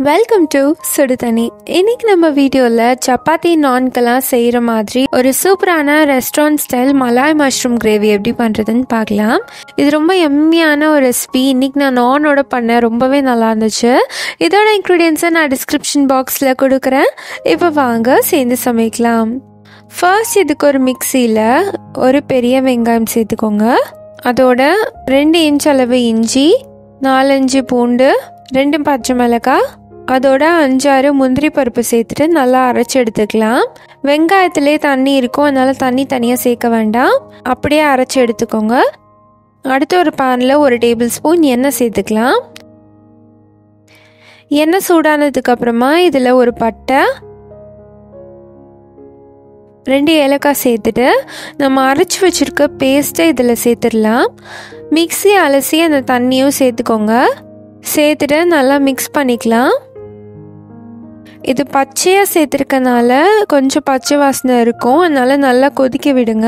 Welcome to சுடுதண்ணி. இன்னைக்கு நம்ம வீடியோவில் சப்பாத்தி நான்கெல்லாம் செய்கிற மாதிரி ஒரு சூப்பரான restaurant style malai mushroom gravy எப்படி பண்ணுறதுன்னு பார்க்கலாம். இது ரொம்ப எம்மியான ஒரு ரெசிபி. இன்னைக்கு நான் நானோட பண்ணேன், ரொம்பவே நல்லா இருந்துச்சு. இதோட இன்க்ரீடியன்ஸை நான் டிஸ்கிரிப்ஷன் பாக்ஸில் கொடுக்குறேன். இப்போ வாங்க சேர்ந்து சமைக்கலாம். ஃபர்ஸ்ட் இதுக்கு ஒரு மிக்சியில் ஒரு பெரிய வெங்காயம் சேர்த்துக்கோங்க. அதோட 2 இன்ச் அளவு இஞ்சி, 4-5 பூண்டு, 2 பச்சை மிளகாய், அதோட 5-6 முந்திரி பருப்பு சேர்த்துட்டு நல்லா அரைச்சி எடுத்துக்கலாம். வெங்காயத்திலே தண்ணி இருக்கும், அதனால் தண்ணி தனியாக சேர்க்க வேண்டாம், அப்படியே அரைச்சி எடுத்துக்கோங்க. அடுத்து ஒரு பேனில் 1 டேபிள் ஸ்பூன் எண்ணெய் சேர்த்துக்கலாம். எண்ணெய் சூடானதுக்கப்புறமா இதில் ஒரு பட்டை, 2 ஏலக்காய் சேர்த்துட்டு நம்ம அரைச்சி வச்சுருக்க பேஸ்ட்டை இதில் சேர்த்துடலாம். மிக்ஸி அலசி அந்த தண்ணியும் சேர்த்துக்கோங்க. சேர்த்துட்டு நல்லா மிக்ஸ் பண்ணிக்கலாம். இது பச்சையாக சேர்த்துருக்கனால கொஞ்சம் பச்சை வாசனை இருக்கும், அதனால் நல்லா கொதிக்க விடுங்க.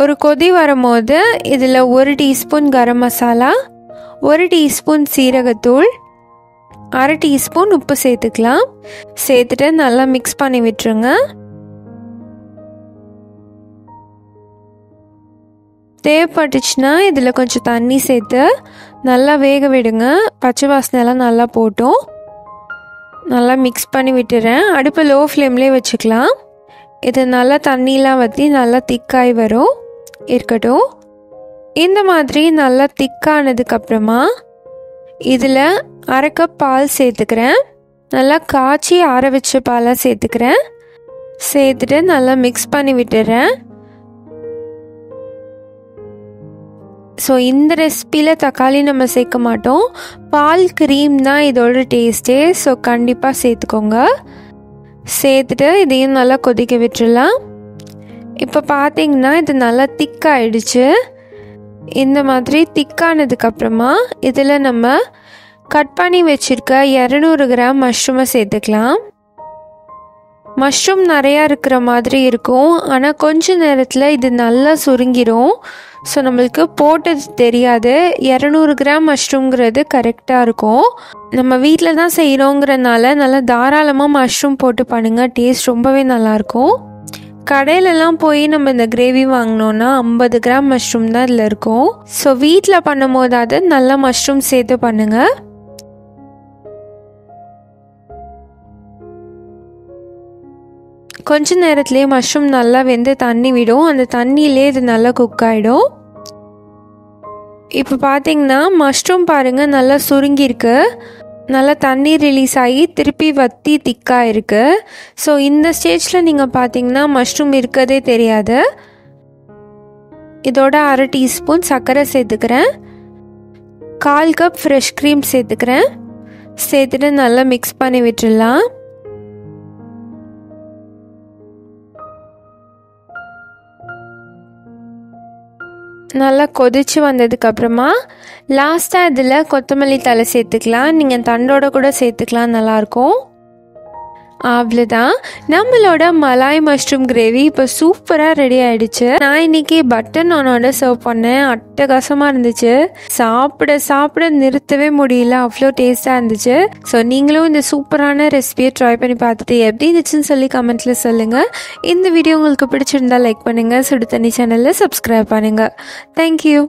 ஒரு கொதி வரும்போது இதில் 1 டீஸ்பூன் கரம் மசாலா, 1 டீஸ்பூன் சீரகத்தூள், 1/2 டீஸ்பூன் உப்பு சேர்த்துக்கலாம். சேர்த்துட்டு நல்லா மிக்ஸ் பண்ணி விட்டுருங்க. தேவைப்பட்டுச்சுன்னா இதில் கொஞ்சம் தண்ணி சேர்த்து நல்லா வேக விடுங்க. பச்சை வாசனைலாம் நல்லா போட்டோம். நல்லா மிக்ஸ் பண்ணி விட்டுறேன். அடுப்பை லோ ஃப்ளேம்லேயே வச்சுக்கலாம். இது நல்லா தண்ணிலாம் வற்றி நல்லா திக்காய் வரும். இருக்கட்டும். இந்த மாதிரி நல்லா திக்கானதுக்கப்புறமா இதில் 1/2 கப் பால் சேர்த்துக்கிறேன். நல்லா காய்ச்சி ஆற வச்ச பாலாக சேர்த்துக்கிறேன். சேர்த்துட்டு நல்லா மிக்ஸ் பண்ணி விட்டுறேன். ஸோ இந்த ரெசிப்பியில் தக்காளி நம்ம சேர்க்க மாட்டோம், பால் க்ரீம் தான் இதோட டேஸ்ட்டே. ஸோ கண்டிப்பாக சேர்த்துக்கோங்க. சேர்த்துட்டு இதையும் நல்லா கொதிக்க விட்டுடலாம். இப்போ பார்த்தீங்கன்னா இது நல்லா திக்காயிடுச்சு. இந்த மாதிரி திக்கானதுக்கப்புறமா இதில் நம்ம கட் பண்ணி வச்சுருக்க 200 கிராம் மஷ்ரூமை சேர்த்துக்கலாம். மஷ்ரூம் நிறையா இருக்கிற மாதிரி இருக்கும், ஆனால் கொஞ்ச நேரத்தில் இது நல்லா சுருங்கிடும். ஸோ நம்மளுக்கு போட்டது தெரியாது. 200 கிராம் மஷ்ரூம்ங்கிறது கரெக்டாக இருக்கும். நம்ம வீட்டில் தான் செய்கிறோங்கிறனால நல்லா தாராளமாக மஷ்ரூம் போட்டு பண்ணுங்கள், டேஸ்ட் ரொம்பவே நல்லாயிருக்கும். கடையிலலாம் போய் நம்ம இந்த கிரேவி வாங்கினோன்னா 50 கிராம் மஷ்ரூம் தான் இதில் இருக்கும். ஸோ வீட்டில் பண்ணும் போதாவது நல்லா மஷ்ரூம் சேர்த்து பண்ணுங்கள். கொஞ்ச நேரத்துலேயே மஷ்ரூம் நல்லா வெந்து தண்ணி விடும். அந்த தண்ணியிலே இது நல்லா குக் ஆகிடும். இப்போ பார்த்தீங்கன்னா மஷ்ரூம் பாருங்கள் நல்லா சுருங்கியிருக்கு, நல்லா தண்ணி ரிலீஸ் ஆகி திருப்பி வற்றி திக்காக இருக்குது. ஸோ இந்த ஸ்டேஜில் நீங்கள் பார்த்தீங்கன்னா மஷ்ரூம் இருக்கதே தெரியாது. இதோட 1/2 டீஸ்பூன் சர்க்கரை சேர்த்துக்கிறேன். 1/4 கப் ஃப்ரெஷ் க்ரீம் சேர்த்துக்கிறேன். சேர்த்துட்டு நல்லா மிக்ஸ் பண்ணி விட்டுடலாம். நல்லா கொதிச்சு வந்ததுக்கப்புறமா லாஸ்ட்டாக இதில் கொத்தமல்லி தழை சேர்த்துக்கலாம். நீங்கள் தண்டோட கூட சேர்த்துக்கலாம், நல்லாயிருக்கும். அவ்வளோதான், நம்மளோட மலாய் மஷ்ரூம் கிரேவி இப்போ சூப்பராக ரெடி ஆகிடுச்சு. நான் இன்றைக்கி பட்டர் நானோட சர்வ் பண்ணேன். அட்டகாசமாக இருந்துச்சு. சாப்பிட சாப்பிட நிறுத்தவே முடியல, அவ்வளோ டேஸ்ட்டாக இருந்துச்சு. ஸோ நீங்களும் இந்த சூப்பரான ரெசிபியை ட்ரை பண்ணி பார்த்துட்டு எப்படி இருந்துச்சுன்னு சொல்லி கமெண்ட்டில் சொல்லுங்கள். இந்த வீடியோ உங்களுக்கு பிடிச்சிருந்தா லைக் பண்ணுங்கள். சுடு தண்ணி சேனலில் சப்ஸ்கிரைப் பண்ணுங்கள். தேங்க்யூ.